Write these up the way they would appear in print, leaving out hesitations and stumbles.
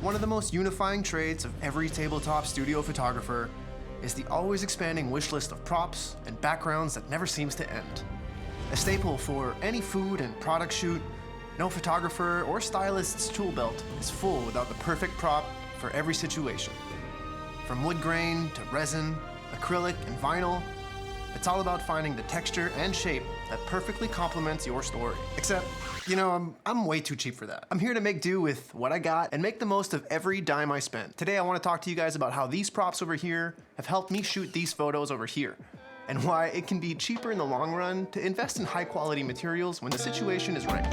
One of the most unifying traits of every tabletop studio photographer is the always expanding wish list of props and backgrounds that never seems to end. A staple for any food and product shoot, no photographer or stylist's tool belt is full without the perfect prop for every situation. From wood grain to resin, acrylic and vinyl, it's all about finding the texture and shape that perfectly complements your story. Except, I'm way too cheap for that. I'm here to make do with what I got and make the most of every dime I spent. Today I want to talk to you guys about how these props over here have helped me shoot these photos over here, and why it can be cheaper in the long run to invest in high quality materials when the situation is right.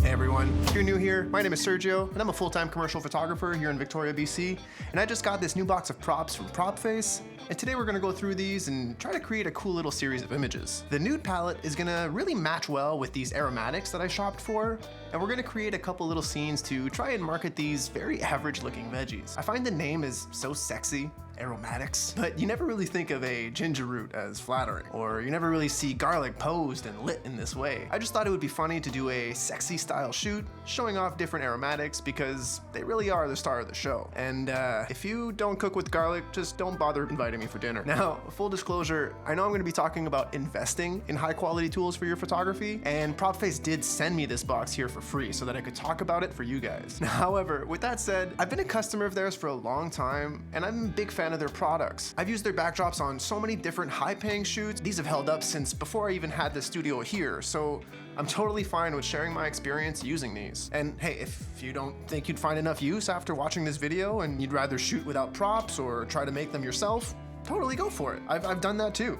Hey everyone, if you're new here, my name is Sergio, and I'm a full-time commercial photographer here in Victoria, BC, and I just got this new box of props from Propface, and today we're gonna go through these and try to create a cool little series of images. The nude palette is gonna really match well with these aromatics that I shopped for, and we're gonna create a couple little scenes to try and market these very average looking veggies. I find the name is so sexy, aromatics, but you never really think of a ginger root as flattering, or you never really see garlic posed and lit in this way. I just thought it would be funny to do a sexy style shoot, showing off different aromatics because they really are the star of the show. And if you don't cook with garlic, just don't bother inviting me for dinner. Now, full disclosure, I know I'm gonna be talking about investing in high quality tools for your photography, and Propface did send me this box here for free so that I could talk about it for you guys. However, with that said, I've been a customer of theirs for a long time, and I'm a big fan of their products. I've used their backdrops on so many different high-paying shoots. These have held up since before I even had the studio here, so I'm totally fine with sharing my experience using these. And hey, if you don't think you'd find enough use after watching this video and you'd rather shoot without props or try to make them yourself, totally go for it. I've done that too.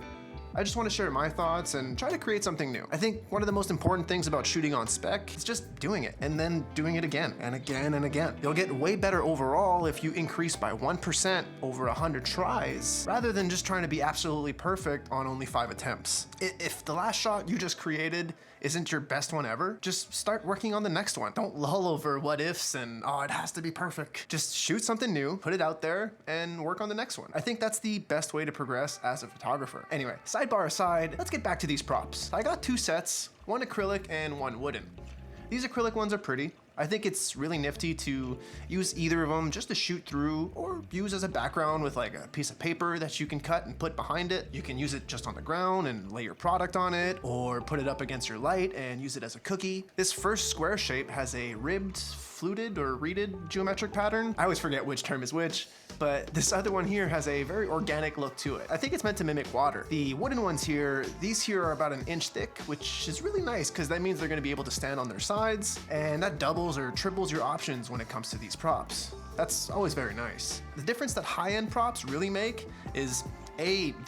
I just want to share my thoughts and try to create something new. I think one of the most important things about shooting on spec is just doing it and then doing it again and again and again. You'll get way better overall if you increase by 1% over 100 tries, rather than just trying to be absolutely perfect on only 5 attempts. If the last shot you just created isn't your best one ever, just start working on the next one. Don't lull over what ifs and, it has to be perfect. Just shoot something new, put it out there, and work on the next one. I think that's the best way to progress as a photographer. Anyway, sidebar aside, let's get back to these props. I got 2 sets, one acrylic and one wooden. These acrylic ones are pretty. I think it's really nifty to use either of them just to shoot through, or use as a background with like a piece of paper that you can cut and put behind it. You can use it just on the ground and lay your product on it, or put it up against your light and use it as a cookie. This first square shape has a ribbed, fluted, or reeded geometric pattern. I always forget which term is which, but this other one here has a very organic look to it. I think it's meant to mimic water. The wooden ones here, these here are about an inch thick, which is really nice because that means they're gonna be able to stand on their sides, and that doubles or triples your options when it comes to these props. That's always very nice. The difference that high-end props really make is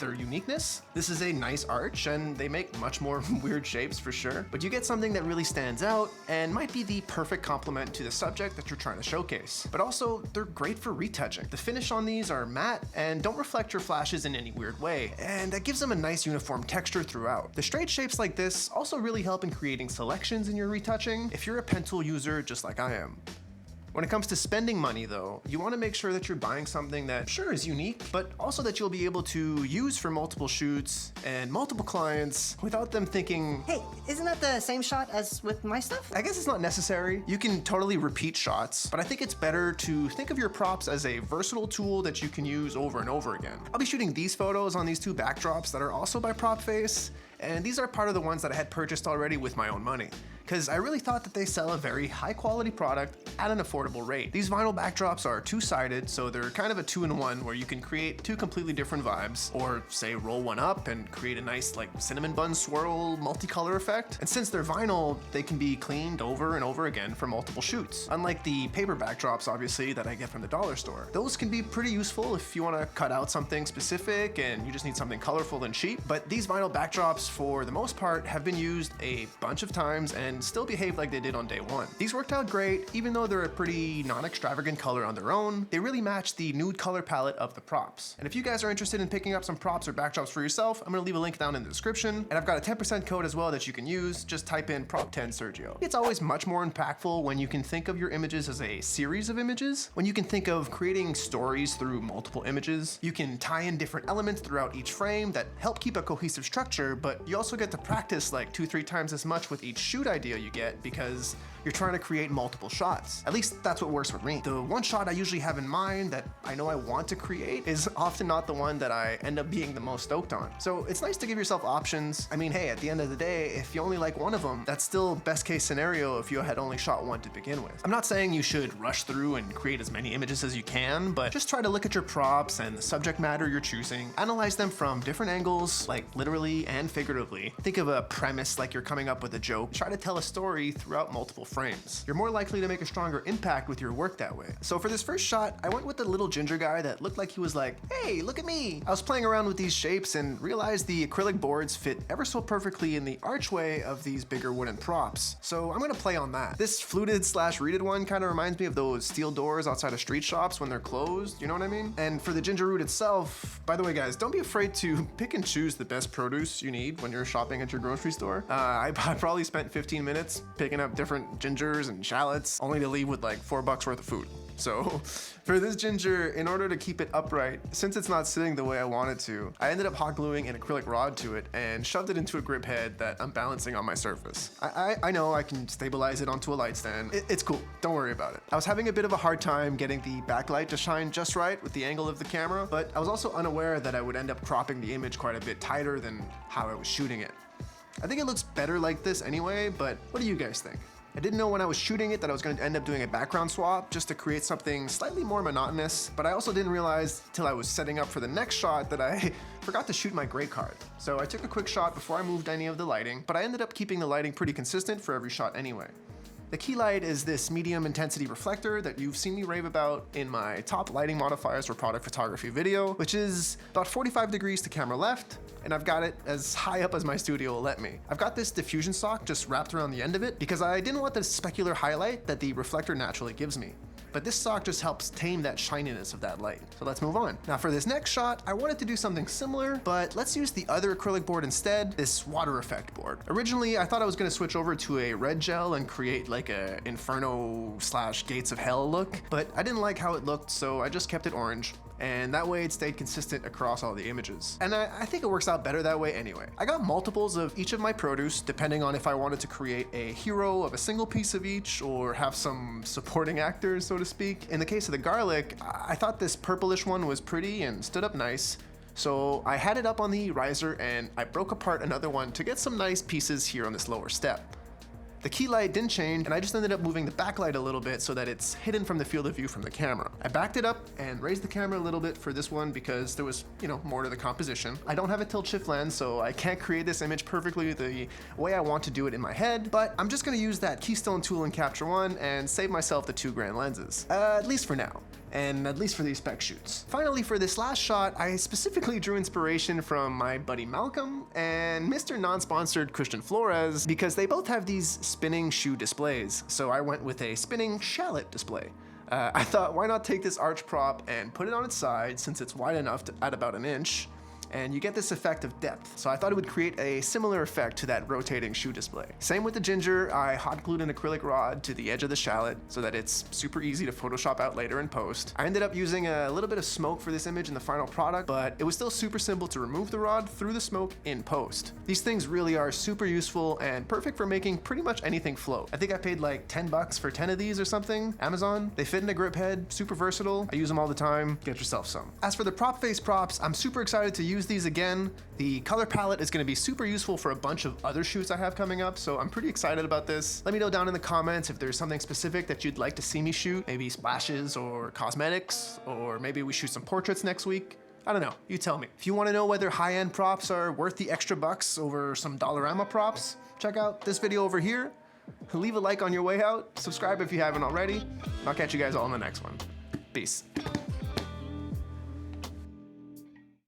their uniqueness. This is a nice arch and they make much more weird shapes for sure, but you get something that really stands out and might be the perfect complement to the subject that you're trying to showcase. But also, they're great for retouching. The finish on these are matte and don't reflect your flashes in any weird way, and that gives them a nice uniform texture throughout. The straight shapes like this also really help in creating selections in your retouching if you're a pen tool user just like I am. When it comes to spending money though, you want to make sure that you're buying something that sure is unique, but also that you'll be able to use for multiple shoots and multiple clients without them thinking, hey, isn't that the same shot as with my stuff? I guess it's not necessary. You can totally repeat shots, but I think it's better to think of your props as a versatile tool that you can use over and over again. I'll be shooting these photos on these 2 backdrops that are also by Propface, and these are part of the ones that I had purchased already with my own money, because I really thought that they sell a very high quality product at an affordable rate. These vinyl backdrops are 2-sided, so they're kind of a 2-in-1 where you can create 2 completely different vibes, or say roll one up and create a nice like cinnamon bun swirl multicolor effect. And since they're vinyl, they can be cleaned over and over again for multiple shoots. Unlike the paper backdrops, obviously, that I get from the dollar store. Those can be pretty useful if you want to cut out something specific and you just need something colorful and cheap, but these vinyl backdrops for the most part have been used a bunch of times and still behave like they did on day one. These worked out great, even though they're a pretty non-extravagant color on their own. They really match the nude color palette of the props. And if you guys are interested in picking up some props or backdrops for yourself, I'm gonna leave a link down in the description. And I've got a 10% code as well that you can use. Just type in Prop10 Sergio. It's always much more impactful when you can think of your images as a series of images, when you can think of creating stories through multiple images. You can tie in different elements throughout each frame that help keep a cohesive structure, but you also get to practice like 2-3 times as much with each shoot idea idea you get because you're trying to create multiple shots. At least that's what works with me. The one shot I usually have in mind that I know I want to create is often not the one that I end up being the most stoked on. So it's nice to give yourself options. I mean, hey, at the end of the day, if you only like one of them, that's still best case scenario if you had only shot one to begin with. I'm not saying you should rush through and create as many images as you can, but just try to look at your props and the subject matter you're choosing, analyze them from different angles, like literally and figuratively. Think of a premise like you're coming up with a joke. Try to tell a story throughout multiple frames. You're more likely to make a stronger impact with your work that way. So for this first shot, I went with the little ginger guy that looked like he was like, hey, look at me. I was playing around with these shapes and realized the acrylic boards fit ever so perfectly in the archway of these bigger wooden props. So I'm gonna play on that. This fluted / reeded one kind of reminds me of those steel doors outside of street shops when they're closed, you know what I mean? And for the ginger root itself, by the way guys, don't be afraid to pick and choose the best produce you need when you're shopping at your grocery store. I probably spent 15 minutes picking up different gingers and shallots, only to leave with like $4 worth of food. So for this ginger, in order to keep it upright, since it's not sitting the way I want it to, I ended up hot gluing an acrylic rod to it and shoved it into a grip head that I'm balancing on my surface. I know I can stabilize it onto a light stand. It's cool, don't worry about it. I was having a bit of a hard time getting the backlight to shine just right with the angle of the camera, but I was also unaware that I would end up cropping the image quite a bit tighter than how I was shooting it. I think it looks better like this anyway, but what do you guys think? I didn't know when I was shooting it that I was going to end up doing a background swap just to create something slightly more monotonous, but I also didn't realize till I was setting up for the next shot that I forgot to shoot my gray card. So I took a quick shot before I moved any of the lighting, but I ended up keeping the lighting pretty consistent for every shot anyway. The key light is this medium intensity reflector that you've seen me rave about in my top lighting modifiers for product photography video, which is about 45 degrees to camera left, and I've got it as high up as my studio will let me. I've got this diffusion sock just wrapped around the end of it because I didn't want the specular highlight that the reflector naturally gives me. But this sock just helps tame that shininess of that light. So let's move on. Now for this next shot, I wanted to do something similar, but let's use the other acrylic board instead, this water effect board. Originally, I thought I was gonna switch over to a red gel and create like a Inferno / Gates of Hell look, but I didn't like how it looked, so I just kept it orange. And that way it stayed consistent across all the images. And I think it works out better that way anyway. I got multiples of each of my produce, depending on if I wanted to create a hero of a single piece of each or have some supporting actors, so to speak. In the case of the garlic, I thought this purplish one was pretty and stood up nice. So I had it up on the riser and I broke apart another one to get some nice pieces here on this lower step. The key light didn't change, and I just ended up moving the backlight a little bit so that it's hidden from the field of view from the camera. I backed it up and raised the camera a little bit for this one because there was, more to the composition. I don't have a tilt shift lens, so I can't create this image perfectly the way I want to do it in my head, but I'm just gonna use that keystone tool in Capture One and save myself the 2 grand lenses. At least for now. And at least for these spec shoots. Finally, for this last shot, I specifically drew inspiration from my buddy Malcolm and Mr. Non-Sponsored Christian Flores because they both have these spinning shoe displays, so I went with a spinning shallot display. I thought, why not take this arch prop and put it on its side since it's wide enough to at about 1 inch, and you get this effect of depth. So I thought it would create a similar effect to that rotating shoe display. Same with the ginger, I hot glued an acrylic rod to the edge of the shallot so that it's super easy to Photoshop out later in post. I ended up using a little bit of smoke for this image in the final product, but it was still super simple to remove the rod through the smoke in post. These things really are super useful and perfect for making pretty much anything float. I think I paid like $10 for 10 of these or something, Amazon. They fit in a grip head, super versatile. I use them all the time, get yourself some. As for the Propface props, I'm super excited to use these again. The color palette is going to be super useful for a bunch of other shoots I have coming up, so I'm pretty excited about this. Let me know down in the comments if there's something specific that you'd like to see me shoot, maybe splashes or cosmetics, or maybe we shoot some portraits next week. I don't know, you tell me. If you want to know whether high-end props are worth the extra bucks over some Dollarama props, check out this video over here. Leave a like on your way out, subscribe if you haven't already, and I'll catch you guys all in the next one. Peace.